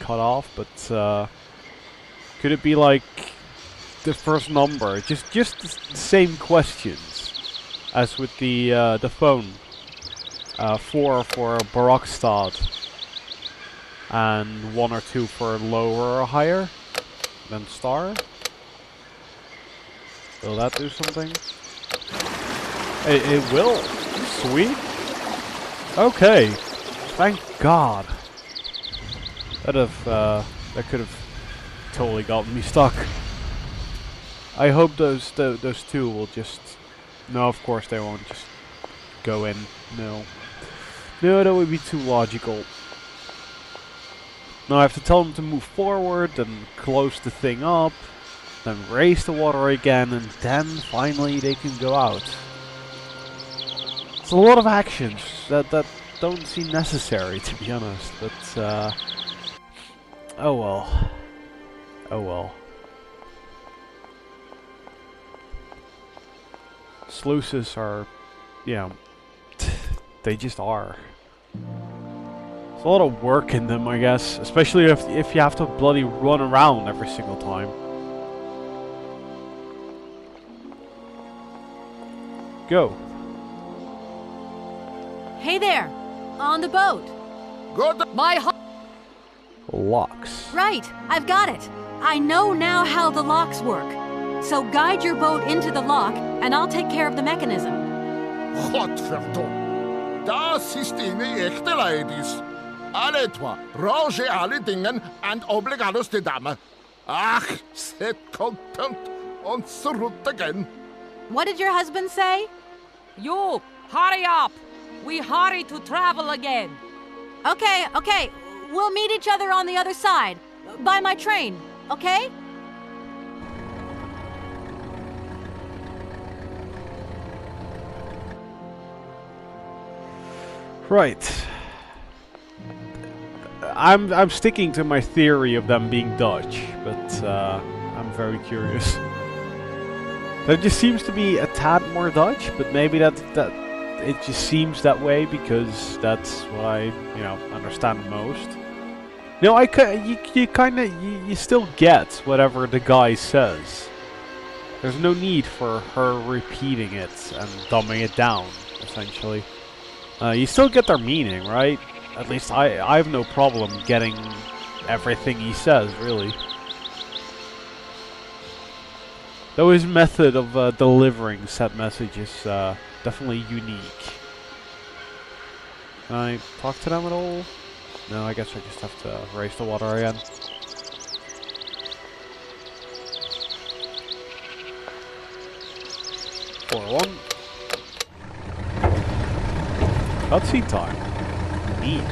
cut off, but could it be like the first number? Just the same questions as with the phone. 4 for Barrockstadt and 1 or 2 for lower or higher than star. Will that do something? It will. Sweet. Okay. Thank God. That could have totally gotten me stuck. I hope those two will just. No, of course they won't just go in. No. No, that would be too logical. Now I have to tell them to move forward, then close the thing up, then raise the water again, and then finally they can go out. It's a lot of actions that don't seem necessary, to be honest, but oh well. Oh well. Sluices are, yeah, they just are. There's a lot of work in them, I guess, especially if you have to bloody run around every single time. Go. Hey there, on the boat. Good. Locks. Right, I've got it. I know now how the locks work. So guide your boat into the lock, and I'll take care of the mechanism. Godverdomme. Das ist eine echte Ladies. Alle zwei, roge alle Dingen and obligados de dame. Ach, set content on route again. What did your husband say? You, hurry up! We hurry to travel again. Okay, okay. We'll meet each other on the other side. By my train, okay? Right. I'm sticking to my theory of them being Dutch, but I'm very curious. That just seems to be a tad more Dutch, but maybe that it just seems that way because that's what I understand most. No, you still get whatever the guy says. There's no need for her repeating it and dumbing it down, essentially. You still get their meaning, right? At least I have no problem getting everything he says, really. Though his method of delivering said message is definitely unique. Can I talk to them at all? No, I guess I just have to raise the water again. One. Cutscene time. Neat.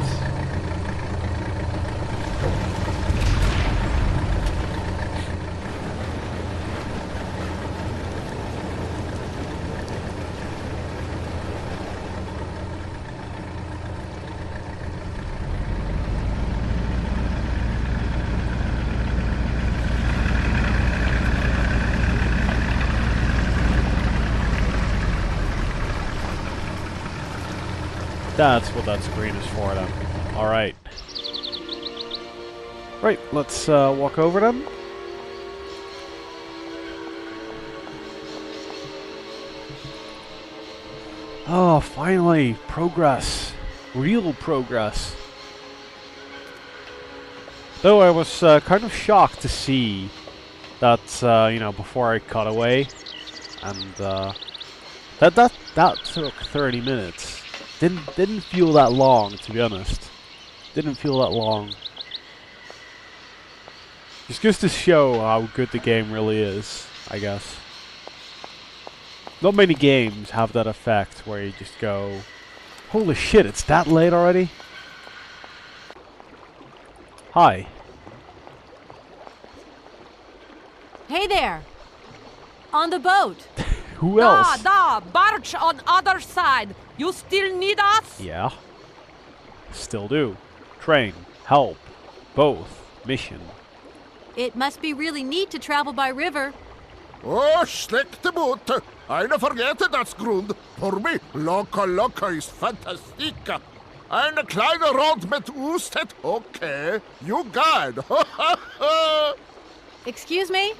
That's what that screen is for then. Alright. Right, let's walk over them. Oh, finally! Progress! Real progress! Though I was kind of shocked to see that, before I cut away. And that took 30 minutes. Didn't feel that long, to be honest. Didn't feel that long. Just goes to show how good the game really is, I guess. Not many games have that effect where you just go, holy shit, it's that late already? Hi. Hey there, on the boat. Who else? Barge on other side. You still need us? Yeah. Still do. Train, help, both, mission. It must be really neat to travel by river. Oh, slechte boot. Eine vergeten das Grund. For me, loca is fantastica. Eine kleine Rot mit Ustet, okay. You guide. Excuse me?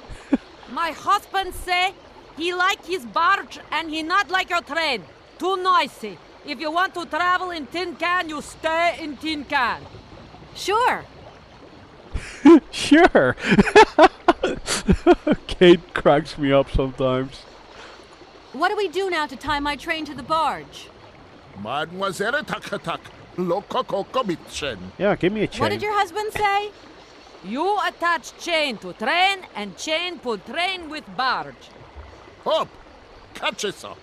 My husband say he like his barge and he not like your train. Too noisy. If you want to travel in tin can, you stay in tin can. Sure. Sure. Kate cracks me up sometimes. What do we do now to tie my train to the barge? Mademoiselle Takatak, Loco Coco Mitchen. Yeah, give me a chain. What did your husband say? You attach chain to train and chain put train with barge. Hop, catch it up.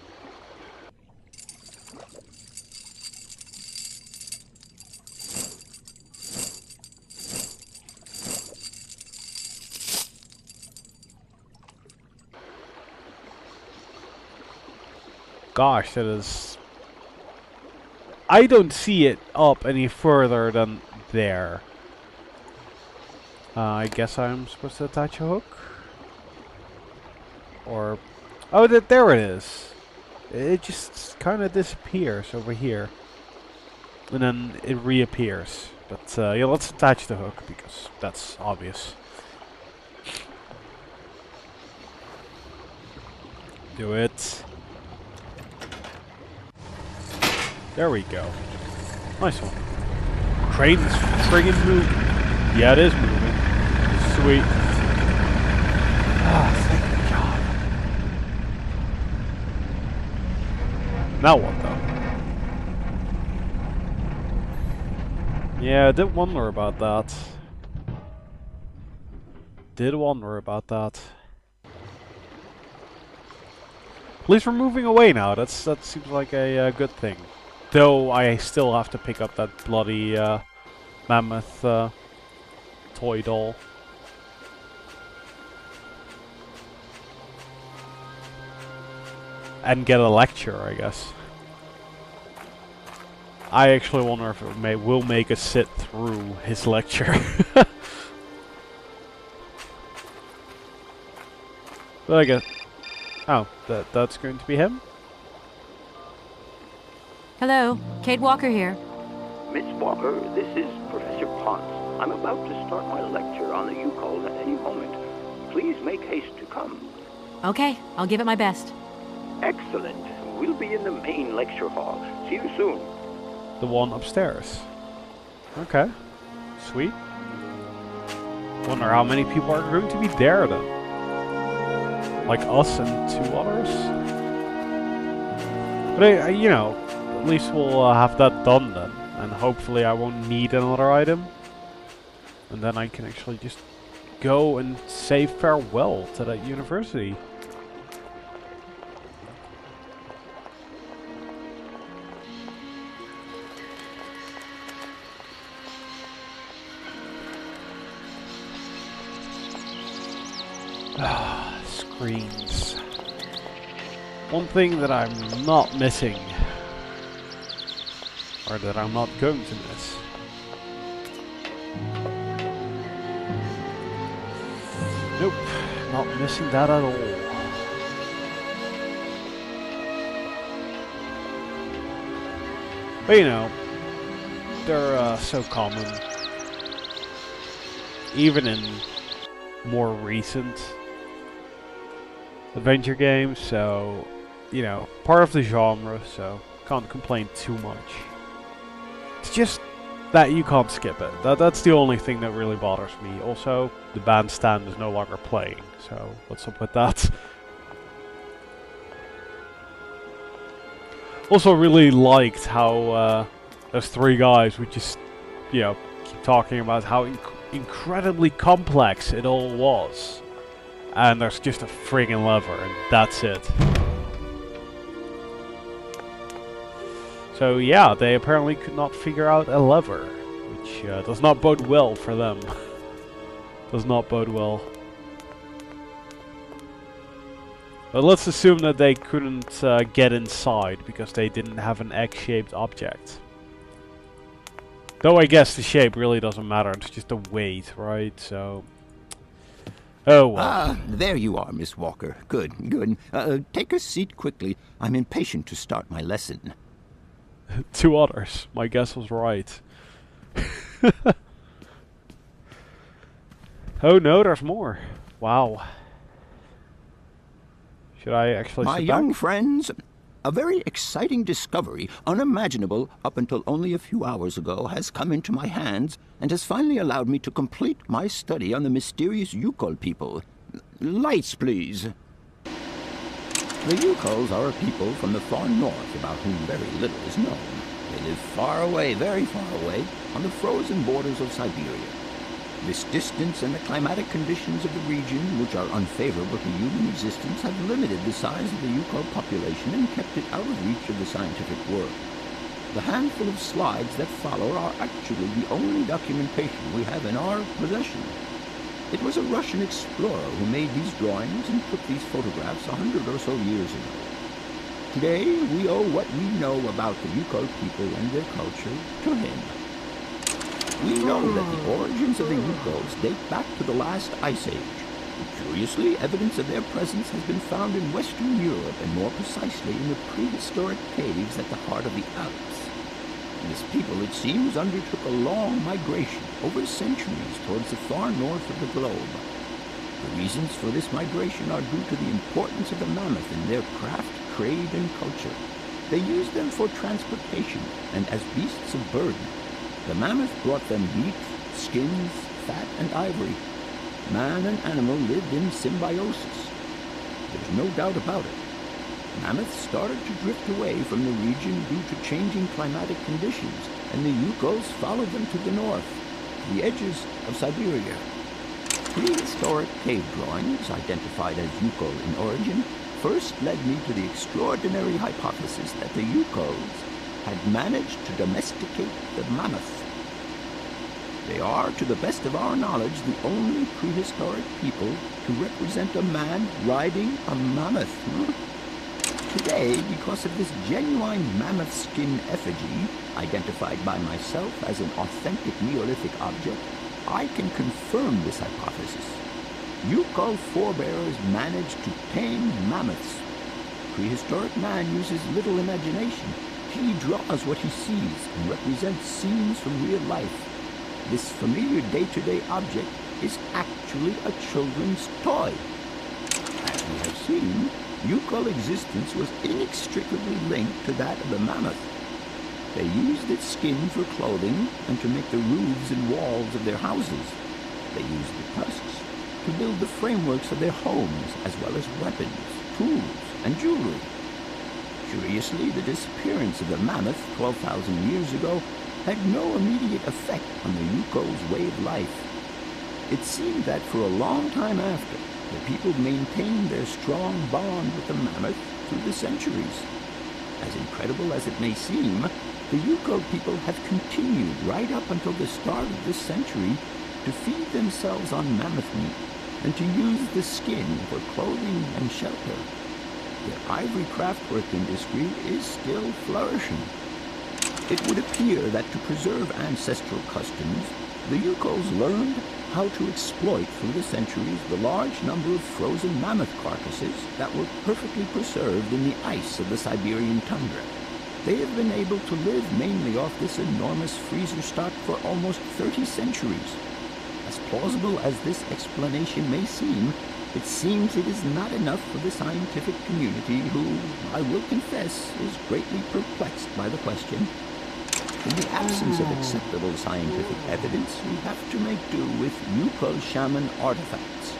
Gosh, that is... I don't see it up any further than there. I guess I'm supposed to attach a hook? Or... Oh, there it is. It just kind of disappears over here. And then it reappears. But yeah, let's attach the hook, because that's obvious. Do it. There we go. Nice one. Train's friggin' moving. Yeah, it is moving. Sweet. Ah, thank God. Now what, though? Yeah, I did wonder about that. At least we're moving away now. That seems like a good thing. Though I still have to pick up that bloody mammoth toy doll. And get a lecture, I guess. I actually wonder if it will make us sit through his lecture. But I guess... Oh, that's going to be him? Hello, Kate Walker here. Miss Walker, this is Professor Ponce. I'm about to start my lecture on the U-calls at any moment. Please make haste to come. Okay, I'll give it my best. Excellent. We'll be in the main lecture hall. See you soon. The one upstairs. Okay. Sweet. Wonder how many people are going to be there then. Like us and 2 others? But you know, at least we'll have that done then. And hopefully I won't need another item. And then I can actually just go and say farewell to that university. Screens. One thing that I'm not missing, or that I'm not going to miss, nope, not missing that at all. But you know, they're so common, even in more recent adventure games, so, you know, part of the genre, so can't complain too much. It's just that you can't skip it. That's the only thing that really bothers me. Also, the bandstand is no longer playing, so what's up with that? Also really liked how those 3 guys would just, you know, keep talking about how incredibly complex it all was. And there's just a friggin' lever, and that's it. So yeah, they apparently could not figure out a lever, which does not bode well for them. Does not bode well. But let's assume that they couldn't get inside because they didn't have an egg-shaped object. Though I guess the shape really doesn't matter, it's just the weight, right? So... Oh well. Ah, there you are, Miss Walker. Good, good. Take a seat quickly. I'm impatient to start my lesson. Two others. My guess was right. Oh no, there's more. Wow. Should I actually My sit young back? friends, a very exciting discovery, unimaginable up until only a few hours ago, has come into my hands and has finally allowed me to complete my study on the mysterious Yukol people. Lights, please. The Yukols are a people from the far north about whom very little is known. They live far away, very far away, on the frozen borders of Siberia. This distance and the climatic conditions of the region, which are unfavorable to human existence, have limited the size of the Yukol population and kept it out of reach of the scientific world. The handful of slides that follow are actually the only documentation we have in our possession. It was a Russian explorer who made these drawings and took these photographs 100 or so years ago. Today, we owe what we know about the Yukol people and their culture to him. We know that the origins of the Yukols date back to the last ice age. Curiously, evidence of their presence has been found in Western Europe, and more precisely in the prehistoric caves at the heart of the Alps. This people, it seems, undertook a long migration over centuries towards the far north of the globe. The reasons for this migration are due to the importance of the mammoth in their craft, trade, and culture. They used them for transportation and as beasts of burden. The mammoth brought them meat, skins, fat, and ivory. Man and animal lived in symbiosis. There's no doubt about it. Mammoths started to drift away from the region due to changing climatic conditions, and the Yukols followed them to the north, to the edges of Syberia. Prehistoric cave drawings, identified as Yukol in origin, first led me to the extraordinary hypothesis that the Yukols had managed to domesticate the mammoth. They are, to the best of our knowledge, the only prehistoric people to represent a man riding a mammoth. Today, because of this genuine mammoth skin effigy, identified by myself as an authentic Neolithic object, I can confirm this hypothesis. Yukol forebears managed to tame mammoths. Prehistoric man uses little imagination. He draws what he sees and represents scenes from real life. This familiar day-to-day object is actually a children's toy. As we have seen, Yukol existence was inextricably linked to that of the mammoth. They used its skin for clothing and to make the roofs and walls of their houses. They used the tusks to build the frameworks of their homes, as well as weapons, tools, and jewelry. Curiously, the disappearance of the mammoth 12,000 years ago had no immediate effect on the Yukol's way of life. It seemed that for a long time after, the people maintained their strong bond with the mammoth through the centuries. As incredible as it may seem, the Yukol people have continued right up until the start of this century to feed themselves on mammoth meat and to use the skin for clothing and shelter. Their ivory craftwork industry is still flourishing. It would appear that to preserve ancestral customs, the Yukols learned how to exploit through the centuries the large number of frozen mammoth carcasses that were perfectly preserved in the ice of the Siberian tundra. They have been able to live mainly off this enormous freezer stock for almost 30 centuries. As plausible as this explanation may seem, it seems it is not enough for the scientific community who, I will confess, is greatly perplexed by the question. In the absence of acceptable scientific evidence, we have to make do with Yukol shaman artifacts.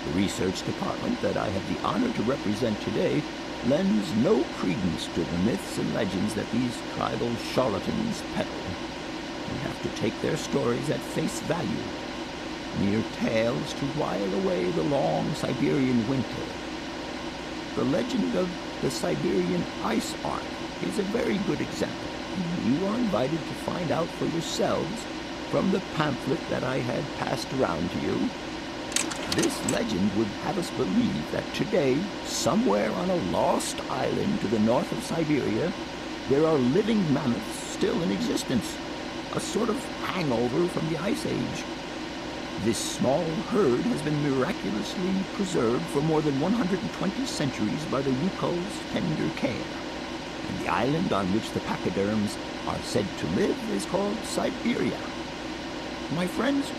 The research department that I have the honor to represent today lends no credence to the myths and legends that these tribal charlatans peddle. We have to take their stories at face value, mere tales to while away the long Siberian winter. The legend of the Siberian ice ark is a very good example. You are invited to find out for yourselves from the pamphlet that I had passed around to you. This legend would have us believe that today, somewhere on a lost island to the north of Siberia, there are living mammoths still in existence, a sort of hangover from the Ice Age. This small herd has been miraculously preserved for more than 120 centuries by the Yukol's tender care. The island on which the pachyderms are said to live is called Syberia. My friends,